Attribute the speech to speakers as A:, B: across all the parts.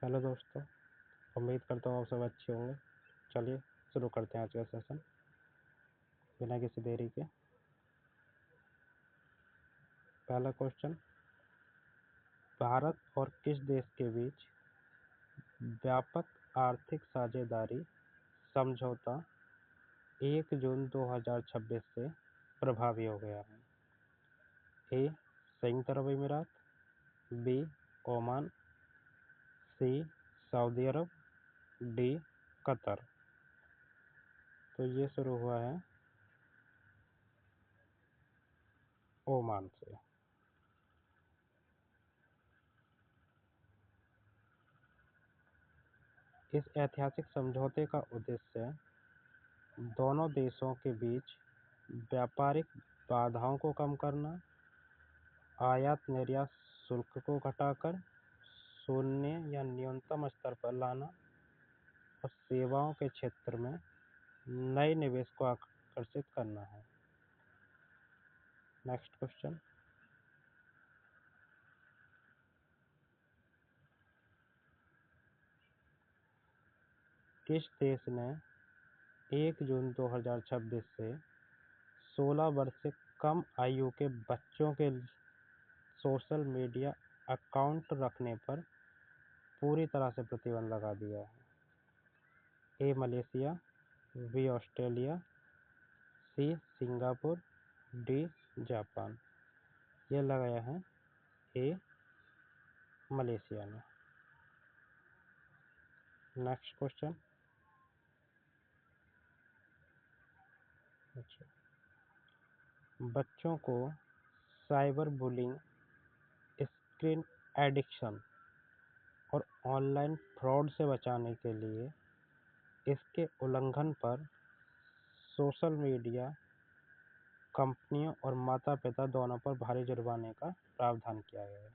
A: Hello दोस्तों, उम्मीद करता हूँ आप सब अच्छे होंगे। चलिए शुरू करते हैं आज का सेशन बिना किसी देरी के। पहला क्वेश्चन, भारत और किस देश के बीच व्यापक आर्थिक साझेदारी समझौता 1 जून 2026 से प्रभावी हो गया है? ए संयुक्त अरब अमीरात, बी ओमान, सी सऊदी अरब, डी कतर। तो ये शुरू हुआ है ओमान से। इस ऐतिहासिक समझौते का उद्देश्य दोनों देशों के बीच व्यापारिक बाधाओं को कम करना, आयात निर्यात शुल्क को घटाकर शून्य या न्यूनतम स्तर पर लाना और सेवाओं के क्षेत्र में नए निवेश को आकर्षित करना है। नेक्स्ट क्वेश्चन, किस देश ने 1 जून 2026 से 16 वर्ष से कम आयु के बच्चों के सोशल मीडिया अकाउंट रखने पर पूरी तरह से प्रतिबंध लगा दिया है? A Malaysia, B Australia, C Singapore, D Japan. यह लगाया है ए मलेशिया ने। नेक्स्ट क्वेश्चन, बच्चों को साइबर बुलिंग, स्क्रीन एडिक्शन और ऑनलाइन फ्रॉड से बचाने के लिए इसके उल्लंघन पर सोशल मीडिया कंपनियों और माता पिता दोनों पर भारी जुर्माने का प्रावधान किया गया है।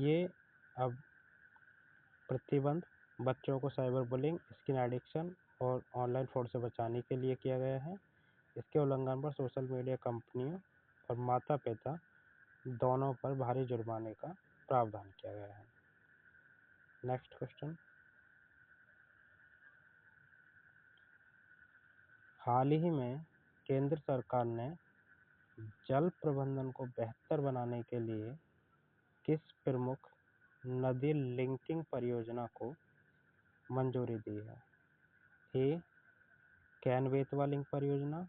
A: ये अब प्रतिबंध बच्चों को साइबर बुलिंग, स्क्रीन एडिक्शन और ऑनलाइन फ्रॉड से बचाने के लिए किया गया है। इसके उल्लंघन पर सोशल मीडिया कंपनियों और माता पिता दोनों पर भारी जुर्माने का प्रावधान किया गया है। नेक्स्ट क्वेश्चन, हाल ही में केंद्र सरकार ने जल प्रबंधन को बेहतर बनाने के लिए किस प्रमुख नदी लिंकिंग परियोजना को मंजूरी दी है? ए कैन बेतवा लिंक परियोजना,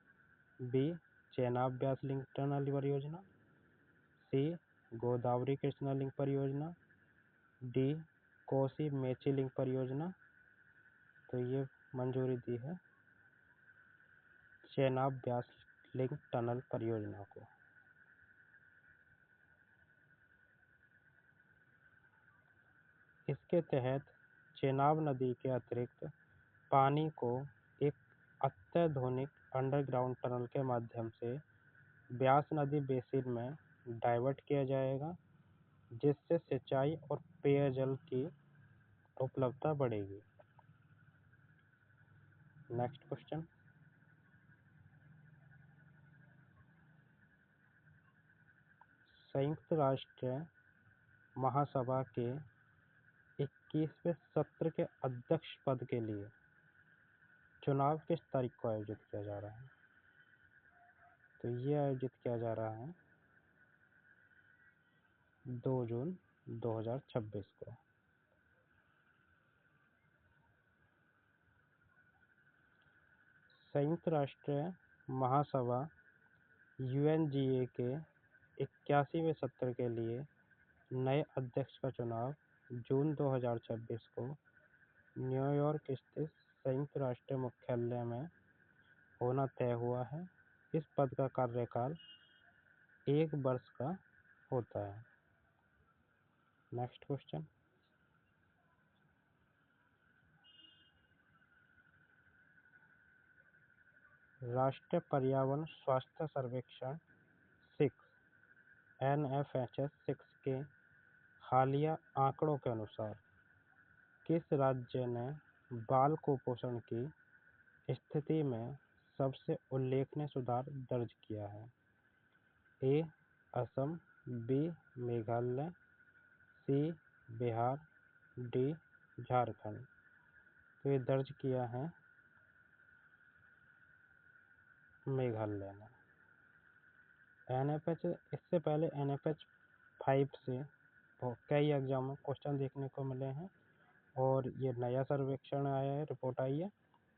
A: B Chenab Beas link tunnel परियोजना, सी गोदावरी कृष्णा लिंक परियोजना, डी कोसी मेची लिंक परियोजना। तो ये मंजूरी दी है चेनाब ब्यास लिंक टनल परियोजना को। इसके तहत चेनाब नदी के अतिरिक्त पानी को एक अत्याधुनिक अंडरग्राउंड टनल के माध्यम से ब्यास नदी बेसिन में डाइवर्ट किया जाएगा, जिससे सिंचाई और पेयजल की उपलब्धता बढ़ेगी। नेक्स्ट क्वेश्चन, संयुक्त राष्ट्र महासभा के 21वें सत्र के अध्यक्ष पद के लिए चुनाव किस तारीख को आयोजित किया जा रहा है? तो ये आयोजित किया जा रहा है 2 जून 2026 को। संयुक्त राष्ट्र महासभा UNGA के 81वें सत्र के लिए नए अध्यक्ष का चुनाव जून 2026 को न्यूयॉर्क स्थित संयुक्त राष्ट्र मुख्यालय में होना तय हुआ है। इस पद का कार्यकाल 1 वर्ष का होता है। नेक्स्ट क्वेश्चन, राष्ट्रीय पर्यावरण स्वास्थ्य सर्वेक्षण 6 NFHS 6 के हालिया आंकड़ों के अनुसार किस राज्य ने बाल कुपोषण की स्थिति में सबसे उल्लेखनीय सुधार दर्ज किया है? ए असम, बी मेघालय, सी बिहार, डी झारखंड। तो ये दर्ज किया है मेघालय ने। NFH, इससे पहले NFH 5 से कई एग्जाम में क्वेश्चन देखने को मिले हैं और ये नया सर्वेक्षण आया है, रिपोर्ट आई है,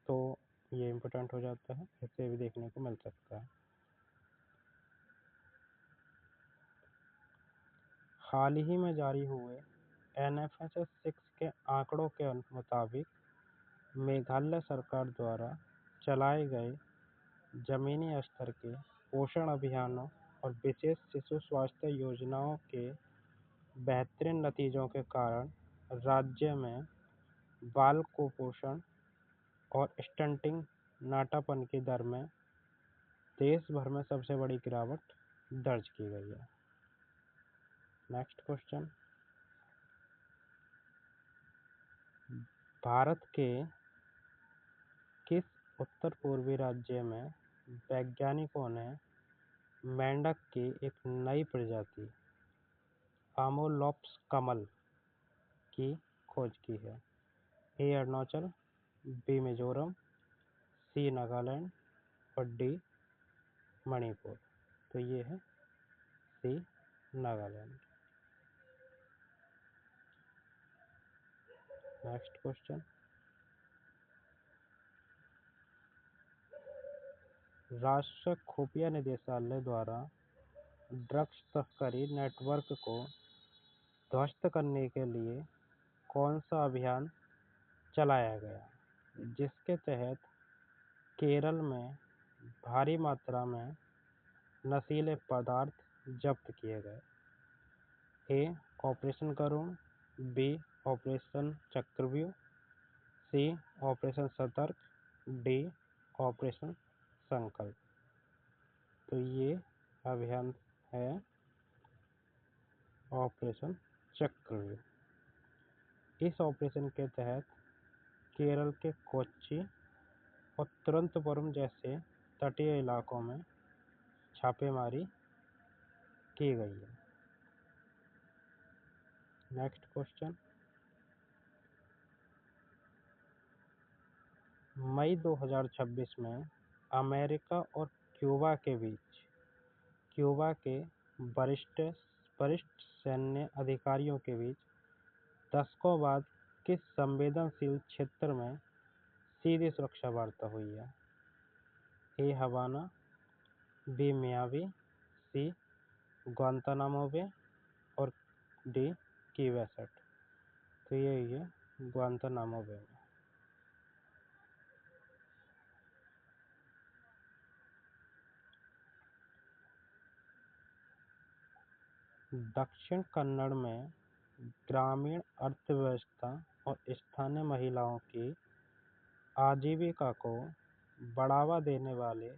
A: तो ये इम्पोर्टेंट हो जाता है, इससे भी देखने को मिल सकता है। हाल ही में जारी हुए NFH 6 के आंकड़ों के मुताबिक मेघालय सरकार द्वारा चलाए गए जमीनी स्तर के पोषण अभियानों और विशेष शिशु स्वास्थ्य योजनाओं के बेहतरीन नतीजों के कारण राज्य में बाल कुपोषण और स्टंटिंग नाटापन की दर में देश भर में सबसे बड़ी गिरावट दर्ज की गई है। नेक्स्ट क्वेश्चन, भारत के किस उत्तर पूर्वी राज्य में वैज्ञानिकों ने मेंढक की एक नई प्रजाति आमोलॉप्स कमल की खोज की है? ए अरुणाचल, बी मिजोरम, सी नागालैंड और डी मणिपुर। तो ये है सी नागालैंड। नेक्स्ट क्वेश्चन, राष्ट्रीय खुफिया निदेशालय द्वारा ड्रग्स तस्करी नेटवर्क को ध्वस्त करने के लिए कौन सा अभियान चलाया गया, जिसके तहत केरल में भारी मात्रा में नशीले पदार्थ जब्त किए गए? ए ऑपरेशन करुण, बी ऑपरेशन चक्रव्यूह, सी ऑपरेशन सतर्क, डी ऑपरेशन संकल्प। तो ये अभियान है ऑपरेशन चक्रव्यूह। इस ऑपरेशन के तहत केरल के कोच्चि और तिरुवनंतपुरम जैसे तटीय इलाकों में छापेमारी की गई है। नेक्स्ट क्वेश्चन, मई 2026 में अमेरिका और क्यूबा के बीच क्यूबा के वरिष्ठ सैन्य अधिकारियों के बीच दशकों बाद किस संवेदनशील क्षेत्र में सीधी सुरक्षा वार्ता हुई है? ए हवाना, बी मियामी, सी ग्वांतानामो बे और डी की वेस्ट। तो ये है ग्वांतानामो बे में। दक्षिण कन्नड़ में ग्रामीण अर्थव्यवस्था और स्थानीय महिलाओं की आजीविका को बढ़ावा देने वाले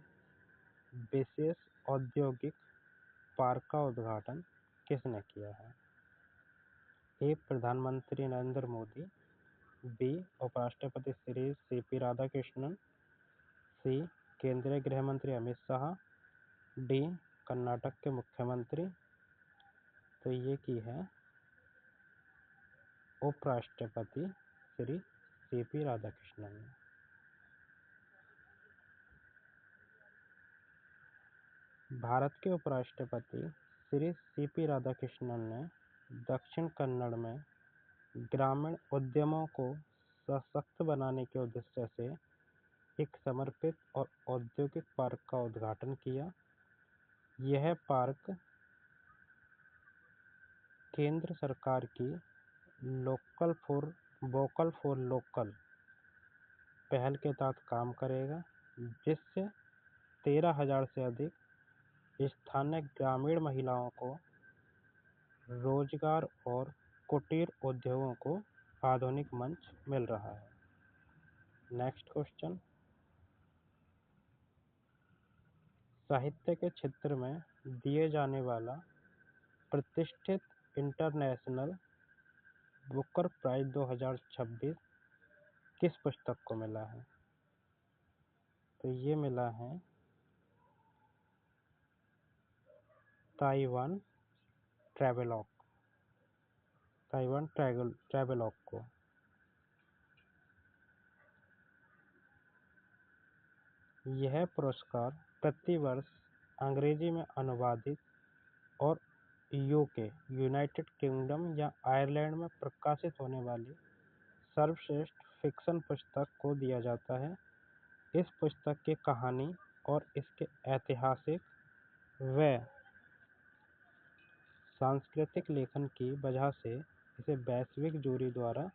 A: विशेष औद्योगिक पार्क का उद्घाटन किसने किया है? ए प्रधानमंत्री नरेंद्र मोदी, बी उपराष्ट्रपति श्री CP राधाकृष्णन, सी केंद्रीय गृह मंत्री अमित शाह, डी कर्नाटक के मुख्यमंत्री। तो ये की है उपराष्ट्रपति श्री CP राधाकृष्णन ने। भारत के उपराष्ट्रपति श्री CP राधाकृष्णन ने दक्षिण कन्नड़ में ग्रामीण उद्यमों को सशक्त बनाने के उद्देश्य से एक समर्पित और औद्योगिक पार्क का उद्घाटन किया। यह पार्क केंद्र सरकार की वोकल फॉर लोकल पहल के तहत काम करेगा, जिससे 13,000 से अधिक स्थानीय ग्रामीण महिलाओं को रोजगार और कुटीर उद्योगों को आधुनिक मंच मिल रहा है। नेक्स्ट क्वेश्चन, साहित्य के क्षेत्र में दिए जाने वाला प्रतिष्ठित इंटरनेशनल बुकर प्राइज 2026 किस पुस्तक को मिला है? तो ये मिला है ताइवान ट्रैवेलॉग ताइवान ट्रैवेलॉग को। यह पुरस्कार प्रति वर्ष अंग्रेजी में अनुवादित और यूके यूनाइटेड किंगडम या आयरलैंड में प्रकाशित होने वाली सर्वश्रेष्ठ फिक्शन पुस्तक को दिया जाता है। इस पुस्तक की कहानी और इसके ऐतिहासिक व सांस्कृतिक लेखन की वजह से इसे वैश्विक जूरी द्वारा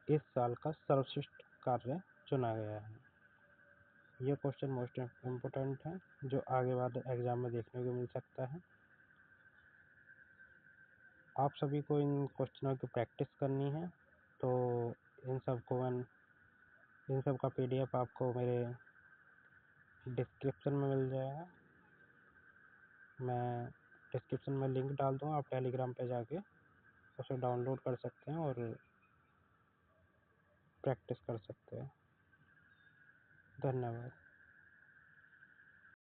A: इस साल का सर्वश्रेष्ठ कार्य चुना गया है। ये क्वेश्चन मोस्ट इम्पोर्टेंट है जो आगे वाले एग्जाम में देखने को मिल सकता है। आप सभी को इन क्वेश्चनों की प्रैक्टिस करनी है, तो इन सब का PDF आपको मेरे डिस्क्रिप्शन में मिल जाएगा। मैं डिस्क्रिप्शन में लिंक डाल दूँगा, आप टेलीग्राम पे जाके उसे डाउनलोड कर सकते हैं और प्रैक्टिस कर सकते हैं। धन्यवाद।